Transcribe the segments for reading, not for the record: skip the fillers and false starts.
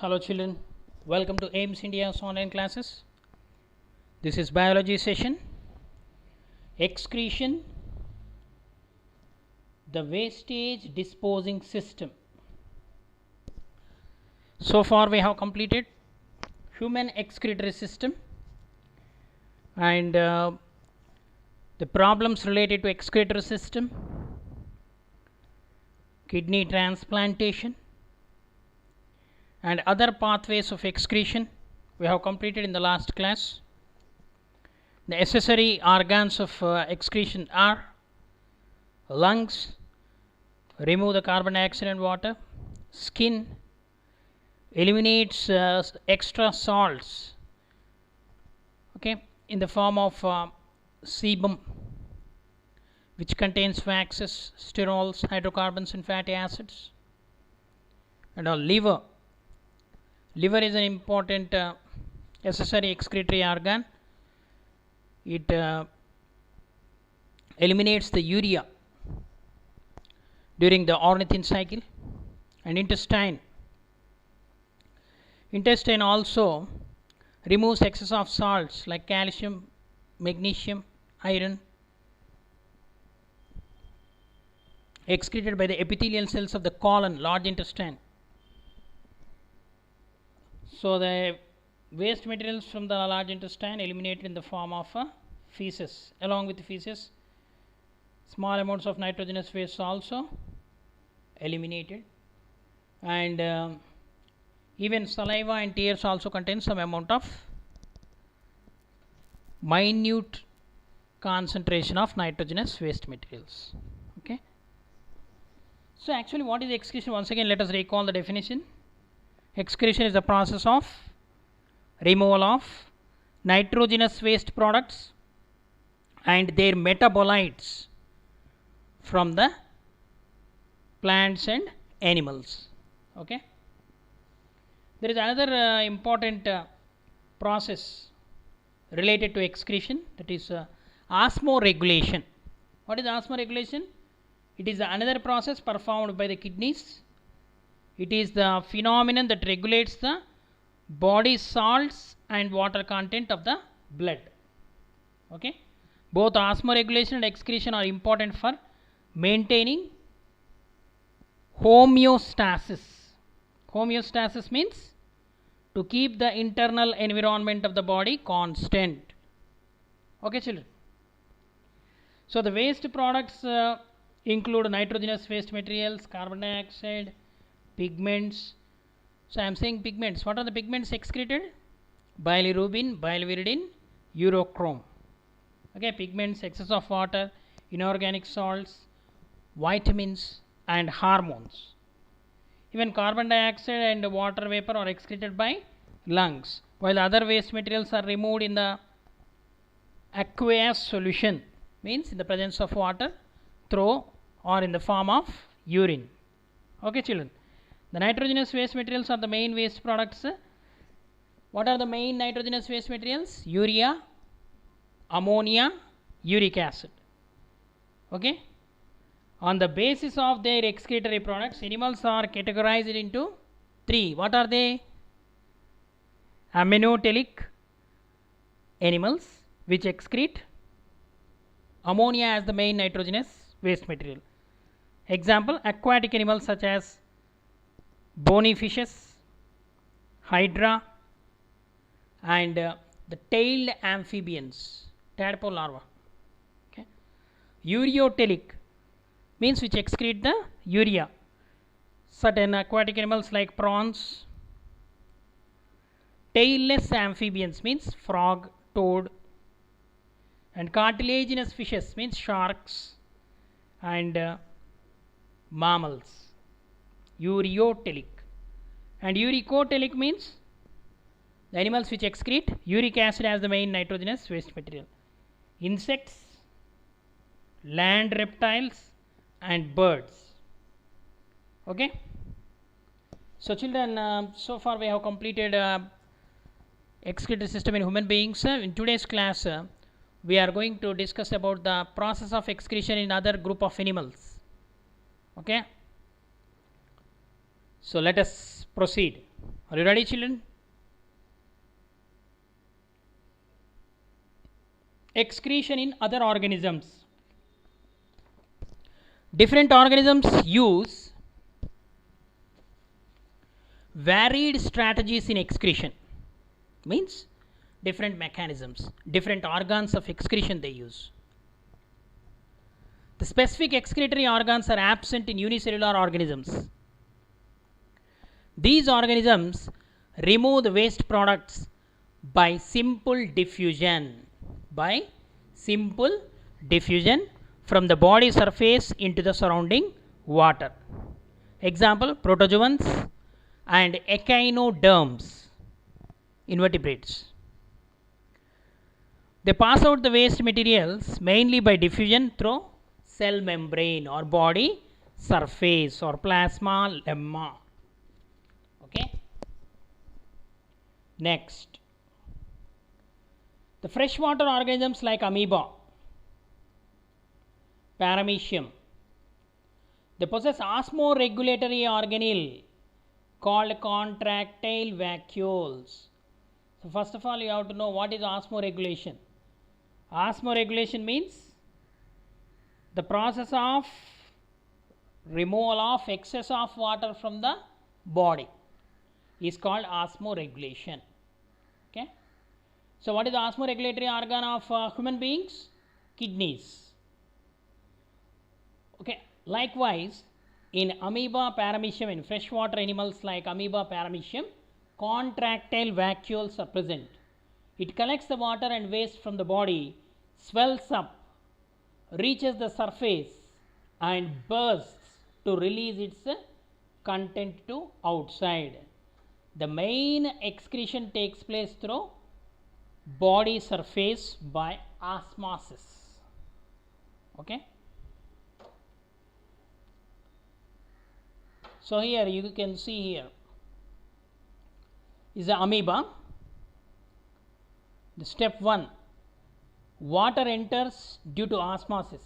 Hello children, welcome to AIMS India's online classes. This is biology session. Excretion, the wastage disposing system. So far we have completed human excretory system and the problems related to excretory system, kidney transplantation and other pathways of excretion we have completed in the last class. The accessory organs of excretion are lungs, remove the carbon dioxide and water, skin, eliminates extra salts, okay, in the form of sebum, which contains waxes, sterols, hydrocarbons and fatty acids, and our liver. Liver is an important accessory excretory organ. It eliminates the urea during the ornithine cycle. And intestine also removes excess of salts like calcium, magnesium, iron, excreted by the epithelial cells of the colon, large intestine. So the waste materials from the large intestine eliminated in the form of feces. Along with the feces, small amounts of nitrogenous waste also eliminated, and even saliva and tears also contain some amount of minute concentration of nitrogenous waste materials. Okay. So actually what is excretion? Once again let us recall the definition. Excretion is the process of removal of nitrogenous waste products and their metabolites from the plants and animals. Okay. There is another important process related to excretion, that is osmoregulation. What is osmoregulation? It is another process performed by the kidneys. It is the phenomenon that regulates the body salts and water content of the blood. Okay. Both osmoregulation and excretion are important for maintaining homeostasis. Homeostasis means to keep the internal environment of the body constant. Okay children. So the waste products include nitrogenous waste materials, carbon dioxide, pigments. So I am saying pigments. What are the pigments excreted? Bilirubin, biliverdin, urochrome. Okay, pigments, excess of water, inorganic salts, vitamins and hormones. Even carbon dioxide and water vapor are excreted by lungs, while other waste materials are removed in the aqueous solution, means in the presence of water, through or in the form of urine. Okay children. The nitrogenous waste materials are the main waste products. What are the main nitrogenous waste materials? Urea, ammonia, uric acid. Okay. On the basis of their excretory products, animals are categorized into three. What are they? Aminotelic animals, which excrete ammonia as the main nitrogenous waste material. Example, aquatic animals such as bony fishes, hydra, and the tailed amphibians, tadpole larvae. Okay. Ureotelic means which excrete the urea. Certain aquatic animals like prawns. Tailless amphibians means frog, toad, and cartilaginous fishes means sharks and mammals. Ureotelic. And uricotelic means the animals which excrete uric acid as the main nitrogenous waste material. Insects, land reptiles and birds. Okay. So children, so far we have completed excretory system in human beings. In today's class we are going to discuss about the process of excretion in other group of animals. Okay. So let us proceed. Are you ready, children? Excretion in other organisms. Different organisms use varied strategies in excretion. Means different mechanisms, different organs of excretion they use. The specific excretory organs are absent in unicellular organisms. These organisms remove the waste products by simple diffusion. By simple diffusion from the body surface into the surrounding water. Example, protozoans and echinoderms, invertebrates. They pass out the waste materials mainly by diffusion through cell membrane or body surface or plasma lemma. Okay. Next, the freshwater organisms like amoeba, paramecium, they possess osmoregulatory organelle called contractile vacuoles. So first of all, you have to know what is osmoregulation. Osmoregulation means the process of removal of excess of water from the body is called osmoregulation. Okay. So what is the osmoregulatory organ of human beings? Kidneys. Okay. Likewise, in amoeba, paramecium, in freshwater animals like amoeba, paramecium, contractile vacuoles are present. It collects the water and waste from the body, swells up, reaches the surface and bursts to release its content to outside. The main excretion takes place through body surface by osmosis. Okay. So here you can see here is the amoeba. The step 1, water enters due to osmosis.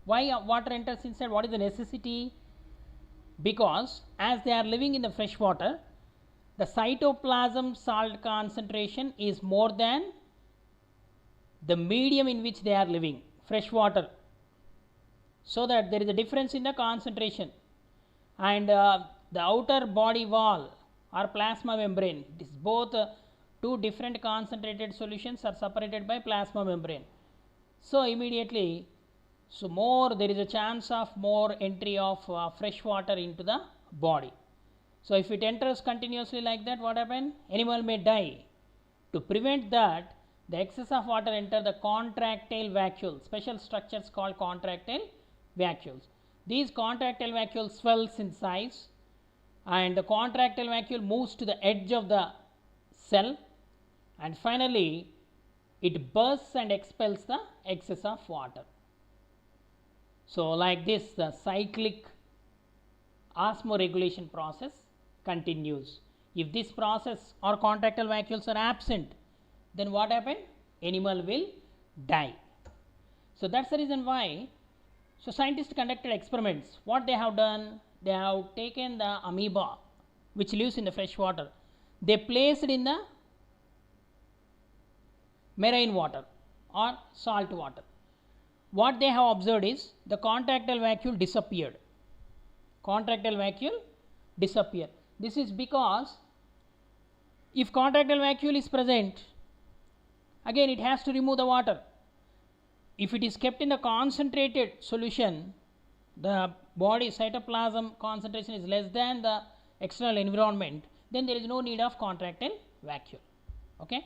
Why water enters inside? What is the necessity? Because as they are living in the fresh water, the cytoplasm salt concentration is more than the medium in which they are living, fresh water. So that there is a difference in the concentration, and the outer body wall or plasma membrane, this both two different concentrated solutions are separated by plasma membrane. So immediately, so more there is a chance of more entry of fresh water into the body. So if it enters continuously like that, what happens? Animal may die. To prevent that, the excess of water enter the contractile vacuole, special structures called contractile vacuoles. These contractile vacuoles swells in size, and the contractile vacuole moves to the edge of the cell, and finally it bursts and expels the excess of water. So like this, the cyclic osmoregulation process continues. If this process or contractile vacuoles are absent, then what happens? Animal will die. So that's the reason why. So scientists conducted experiments. What they have done? They have taken the amoeba which lives in the fresh water. They placed it in the marine water or salt water. What they have observed is the contractile vacuole disappeared. Contractile vacuole disappeared. This is because if contractile vacuole is present, again it has to remove the water. If it is kept in the concentrated solution, the body cytoplasm concentration is less than the external environment, then there is no need of contractile vacuole. Okay.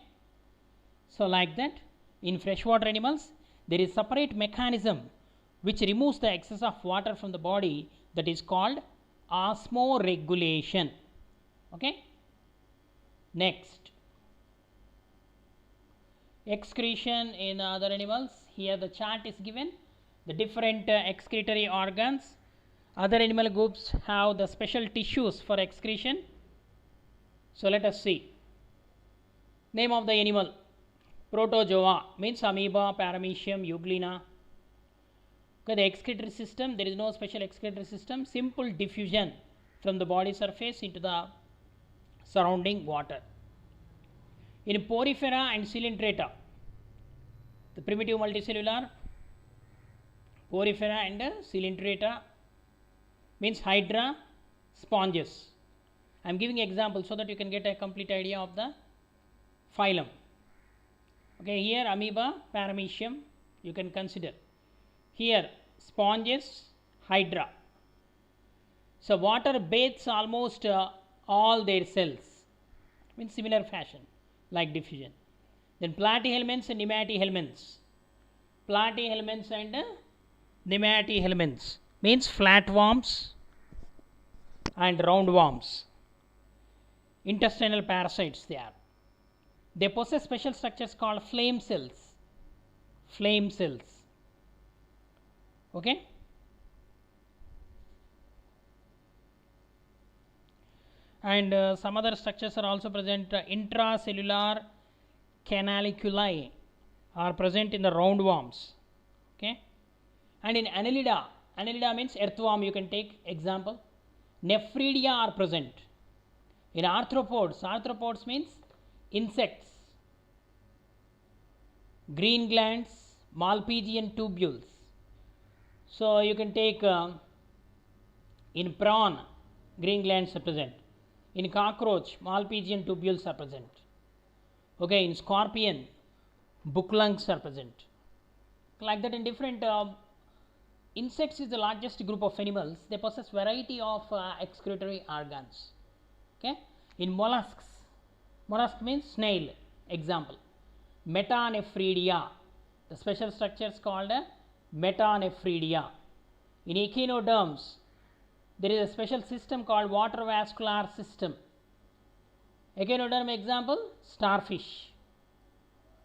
So like that, in freshwater animals, there is separate mechanism which removes the excess of water from the body, that is called osmoregulation. Okay. Next, excretion in other animals. Here the chart is given, the different excretory organs. Other animal groups have the special tissues for excretion. So let us see. Name of the animal: protozoa, means amoeba, paramecium, euglena. Okay, the excretory system, there is no special excretory system, simple diffusion from the body surface into the surrounding water. In Porifera and Coelenterata, the primitive multicellular Porifera and Coelenterata means hydra, sponges. I am giving examples so that you can get a complete idea of the phylum. Okay, here amoeba, paramecium you can consider. Here sponges, hydra. So water bathes almost all their cells in similar fashion like diffusion. Then platyhelminths and nematyhelminths. Platyhelminths and nematyhelminths means flatworms and roundworms. Intestinal parasites they are. They possess special structures called flame cells. Flame cells. Okay. And some other structures are also present. Intracellular canaliculi are present in the roundworms. Okay. And in Annelida, Annelida means earthworm, you can take example. Nephridia are present. In arthropods, arthropods means insects. Green glands, Malpighian tubules. So you can take in prawn, green glands are present. In cockroach, Malpighian tubules are present. Okay, in scorpion, book lungs are present. Like that in different insects is the largest group of animals. They possess variety of excretory organs. Okay. In mollusks, mollusk means snail. Example, Metanephridia. The special structure is called Metanephridia. In echinoderms, there is a special system called water vascular system. Echinoderm example, starfish.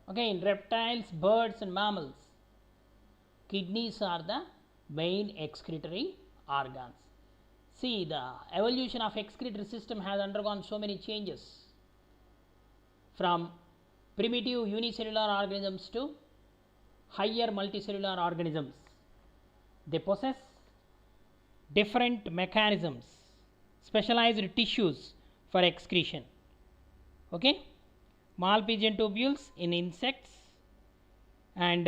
Okay, in reptiles, birds and mammals, kidneys are the main excretory organs. See, the evolution of excretory system has undergone so many changes from primitive unicellular organisms to higher multicellular organisms. They possess different mechanisms, specialized tissues for excretion. Okay, Malpighian tubules in insects and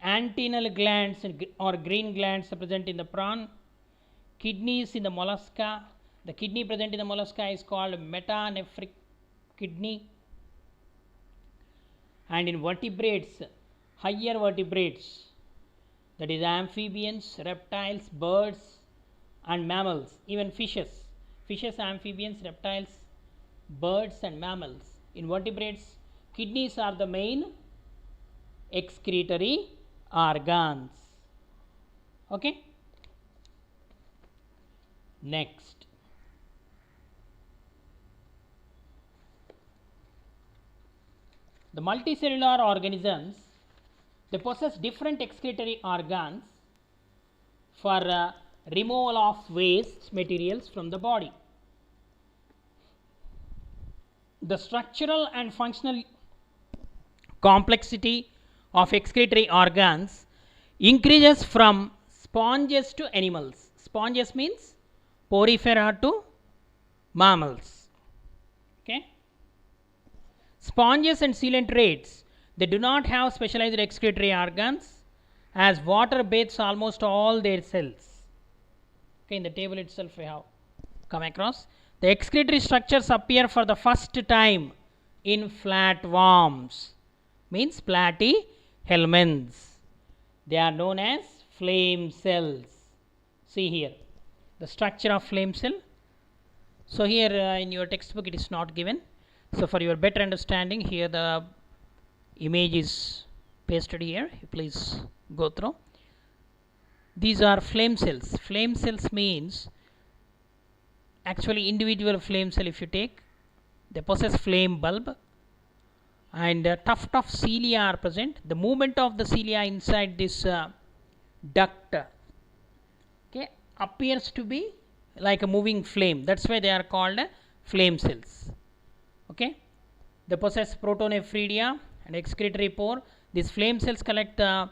antennal glands or green glands are present in the prawn. Kidneys in the mollusca. The kidney present in the mollusca is called metanephric kidney. And in vertebrates, higher vertebrates, that is amphibians, reptiles, birds and mammals, even fishes. Fishes, amphibians, reptiles, birds and mammals. In vertebrates, kidneys are the main excretory organs. Okay. Next, the multicellular organisms, they possess different excretory organs for removal of waste materials from the body. The structural and functional complexity of excretory organs increases from sponges to animals. Sponges means Porifera to mammals. Okay. Sponges and coelentrates, they do not have specialized excretory organs as water bathes almost all their cells. Okay, in the table itself we have come across. The excretory structures appear for the first time in flatworms, means platyhelminths. They are known as flame cells. See here the structure of flame cell. So here in your textbook it is not given. So for your better understanding, here the image is pasted here. Please go through. These are flame cells. Flame cells means actually individual flame cell. If you take, they possess flame bulb and a tuft of cilia are present. The movement of the cilia inside this duct, okay, appears to be like a moving flame. That's why they are called flame cells. Okay, they possess protonephridia and excretory pore. These flame cells collect the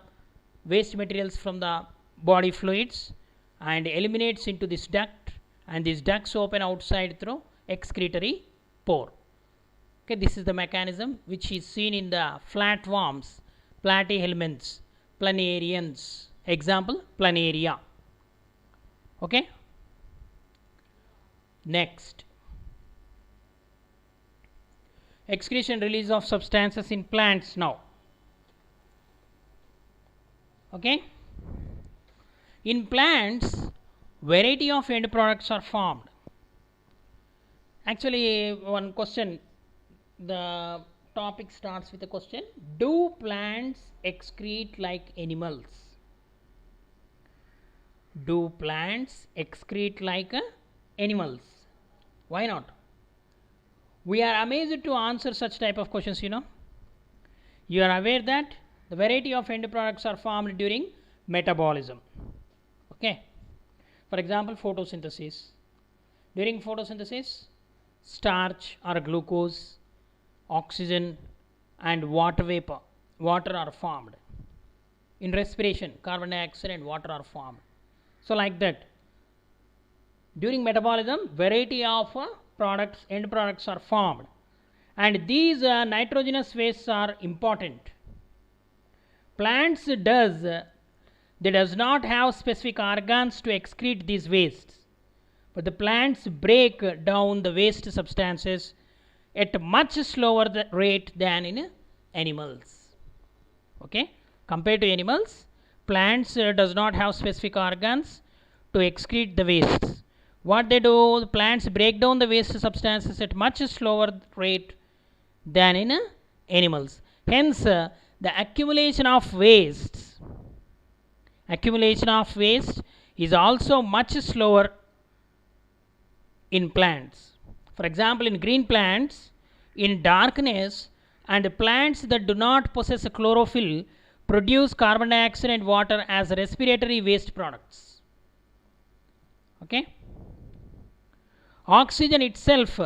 waste materials from the body fluids and eliminates into this duct, and these ducts open outside through excretory pore. Okay, this is the mechanism which is seen in the flatworms, platyhelminths, planarians. Example, planaria. Okay. Next, excretion release of substances in plants now. Okay. In plants, variety of end products are formed. Actually, one question, the topic starts with a question: do plants excrete like animals? Do plants excrete like animals? Why not? We are amazed to answer such type of questions, you know. You are aware that the variety of end products are formed during metabolism. Okay. For example, photosynthesis. During photosynthesis, starch or glucose, oxygen and water vapor, water are formed. In respiration, carbon dioxide and water are formed. So like that, during metabolism, variety of products, end products are formed, and these nitrogenous wastes are important. Plants they does not have specific organs to excrete these wastes, but the plants break down the waste substances at much slower rate than in animals. Okay, compared to animals, plants does not have specific organs to excrete the wastes. What they do, the plants break down the waste substances at much slower rate than in animals. Hence, the accumulation of waste is also much slower in plants. For example, in green plants, in darkness, and plants that do not possess a chlorophyll produce carbon dioxide and water as respiratory waste products. Okay. Oxygen itself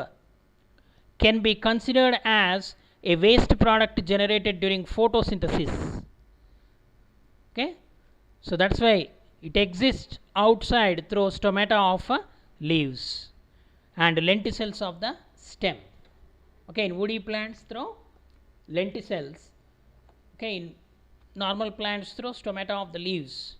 can be considered as a waste product generated during photosynthesis. Okay. So that's why it exists outside through stomata of leaves and lenticels of the stem. Okay, in woody plants through lenticels. Okay, in normal plants through stomata of the leaves,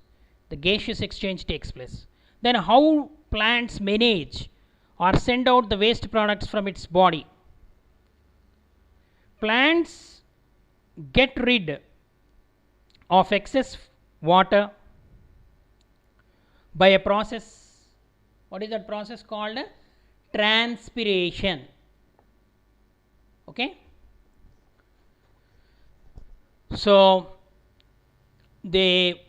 the gaseous exchange takes place. Then how plants manage or send out the waste products from its body? Plants get rid of excess water by a process. What is that process called? Transpiration. Okay. So they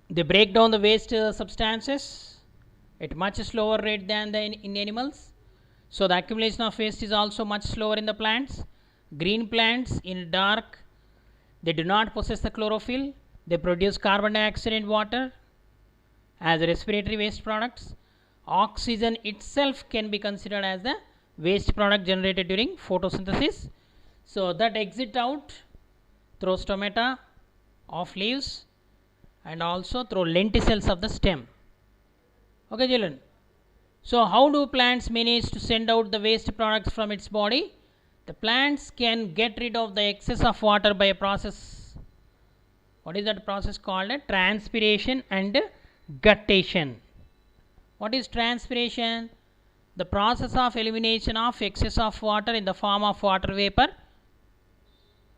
break down the waste substances at much slower rate than in animals. So the accumulation of waste is also much slower in the plants. Green plants in dark, they do not possess the chlorophyll. They produce carbon dioxide and water as respiratory waste products. Oxygen itself can be considered as the waste product generated during photosynthesis. So that exit out through stomata of leaves and also through lenticels of the stem. Okay, children. So how do plants manage to send out the waste products from its body? The plants can get rid of the excess of water by a process. What is that process called? Transpiration and guttation. What is transpiration? The process of elimination of excess of water in the form of water vapor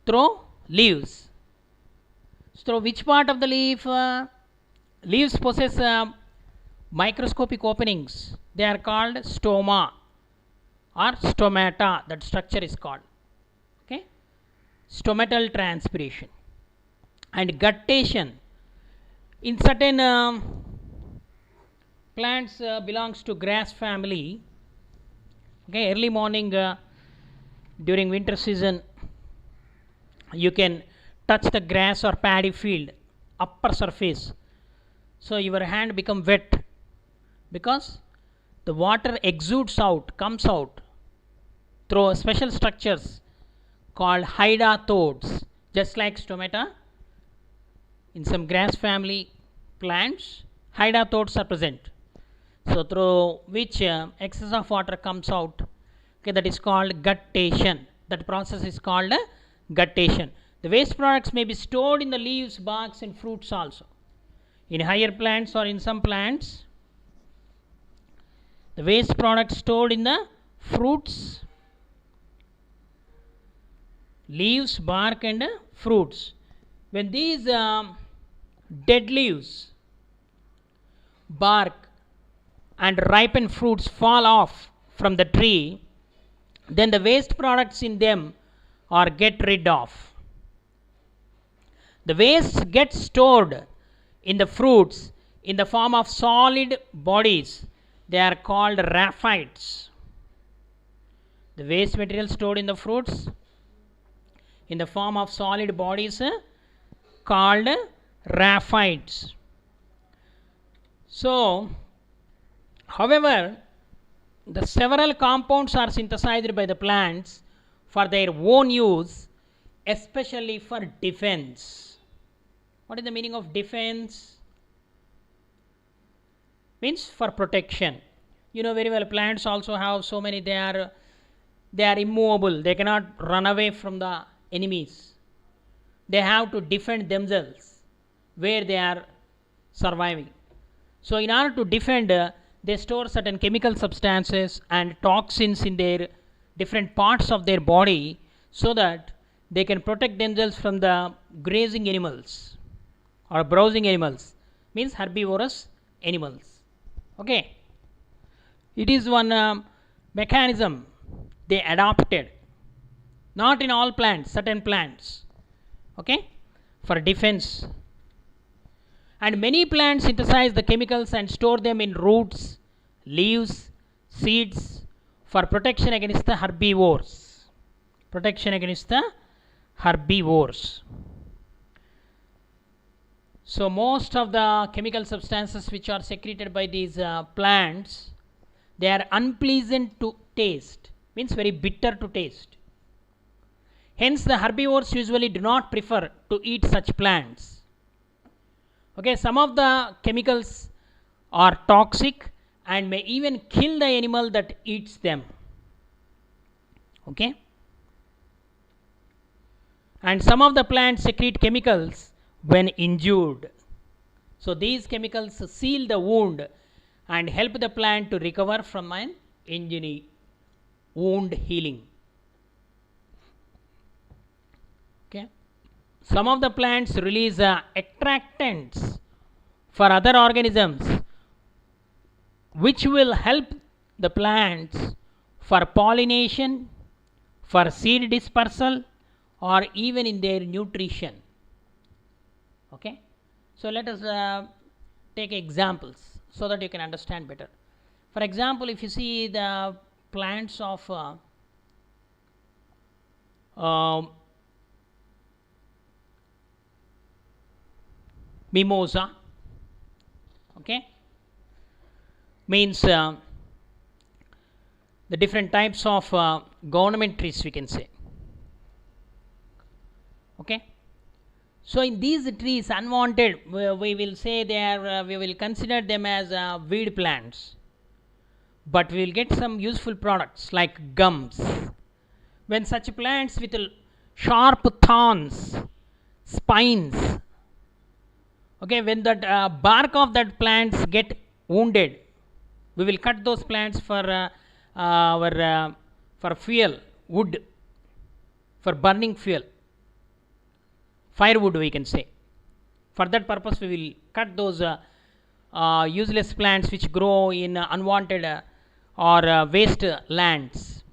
through leaves. Through which part of the leaf? Leaves possess microscopic openings. They are called stoma or stomata. That structure is called. Okay, stomatal transpiration and guttation. In certain plants belongs to grass family. Okay, early morning during winter season, you can touch the grass or paddy field upper surface, so your hand become wet because the water exudes out, comes out through special structures called hydathodes, just like stomata. In some grass family plants, hydathodes are present, so through which excess of water comes out Okay, that is called guttation. That process is called guttation. The waste products may be stored in the leaves, barks and fruits also. In higher plants or in some plants, the waste products stored in the fruits, leaves, bark and fruits. When these dead leaves, bark and ripened fruits fall off from the tree, then the waste products in them are get rid of. The waste gets stored in the fruits in the form of solid bodies. They are called raphites. The waste material stored in the fruits in the form of solid bodies called raphites. So, however, the several compounds are synthesized by the plants for their own use, especially for defense. What is the meaning of defense? Means for protection. You know very well, plants also have so many, they are immovable, they cannot run away from the enemies. They have to defend themselves where they are surviving. So in order to defend, they store certain chemical substances and toxins in their different parts of their body so that they can protect themselves from the grazing animals or browsing animals, means herbivorous animals. Okay, it is one mechanism they adopted, not in all plants, certain plants, okay, for defense. And many plants synthesize the chemicals and store them in roots, leaves, seeds for protection against the herbivores. Protection against the herbivores. So most of the chemical substances which are secreted by these plants, they are unpleasant to taste, means very bitter to taste. Hence the herbivores usually do not prefer to eat such plants. Okay, some of the chemicals are toxic and may even kill the animal that eats them. Okay, and some of the plants secrete chemicals when injured. So these chemicals seal the wound and help the plant to recover from an injury, wound healing. Okay, some of the plants release attractants for other organisms which will help the plants for pollination, for seed dispersal or even in their nutrition. Okay, so let us take examples so that you can understand better. For example, if you see the plants of mimosa, okay, means the different types of government trees we can say. Okay, so in these trees, unwanted, we will say they are, we will consider them as weed plants, but we will get some useful products like gums. When such plants with sharp thorns, spines, okay, when that bark of that plants get wounded, we will cut those plants for for fuel, wood, for burning fuel, firewood we can say. For that purpose we will cut those useless plants which grow in unwanted or waste lands.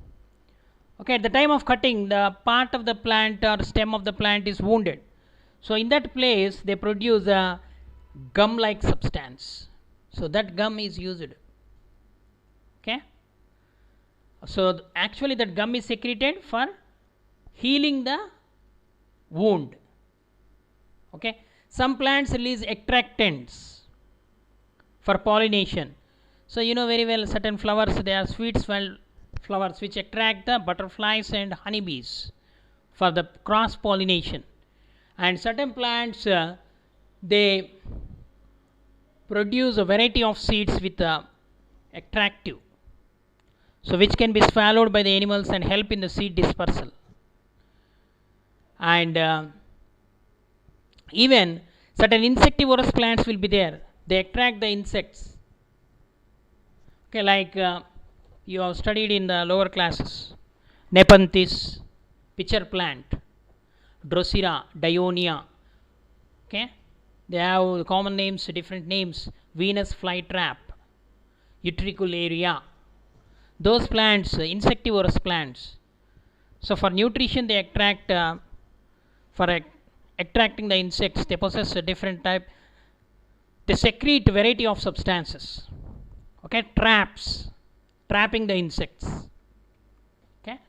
Okay, at the time of cutting, the part of the plant or stem of the plant is wounded. So in that place they produce a gum like substance. So that gum is used. Okay, so actually that gum is secreted for healing the wound. Okay, some plants release attractants for pollination. So you know very well, certain flowers, they are sweet smell flowers which attract the butterflies and honeybees for the cross pollination. And certain plants they produce a variety of seeds with attractive. so which can be swallowed by the animals and help in the seed dispersal. And even certain insectivorous plants will be there. They attract the insects. Okay, like you have studied in the lower classes, Nepenthes, pitcher plant, Drosera, Dionia. Okay, they have common names, different names. Venus flytrap, Utricularia. Those plants, insectivorous plants. So for nutrition, they attract for attracting the insects. They possess a different type. They secrete variety of substances. Okay, trapping the insects. Okay,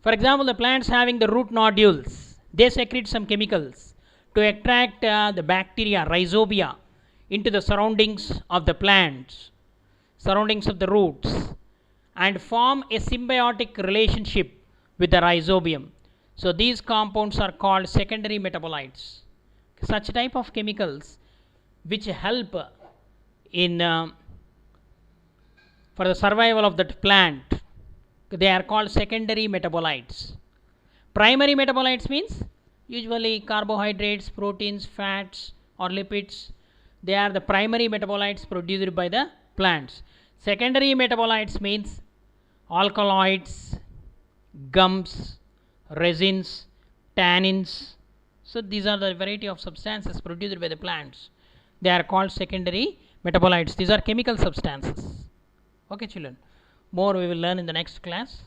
for example, the plants having the root nodules, they secrete some chemicals to attract the bacteria, rhizobia, into the surroundings of the plants, surroundings of the roots, and form a symbiotic relationship with the rhizobium. So these compounds are called secondary metabolites. Such type of chemicals which help in for the survival of that plant, they are called secondary metabolites. Primary metabolites means usually carbohydrates, proteins, fats, or lipids. They are the primary metabolites produced by the plants. Secondary metabolites means alkaloids, gums, resins, tannins. So these are the variety of substances produced by the plants. They are called secondary metabolites. These are chemical substances. Okay, children. More we will learn in the next class.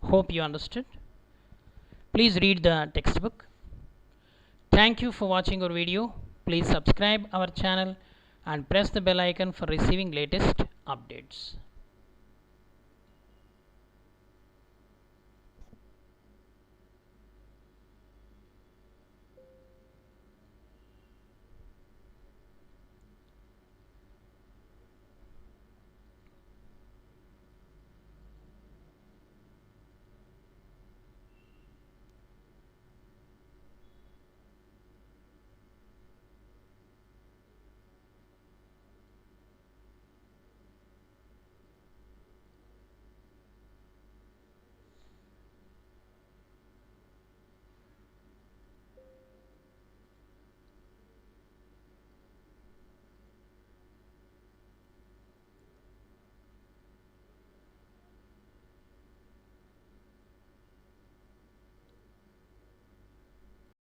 Hope you understood. Please read the textbook. Thank you for watching our video. Please subscribe our channel and press the bell icon for receiving latest updates.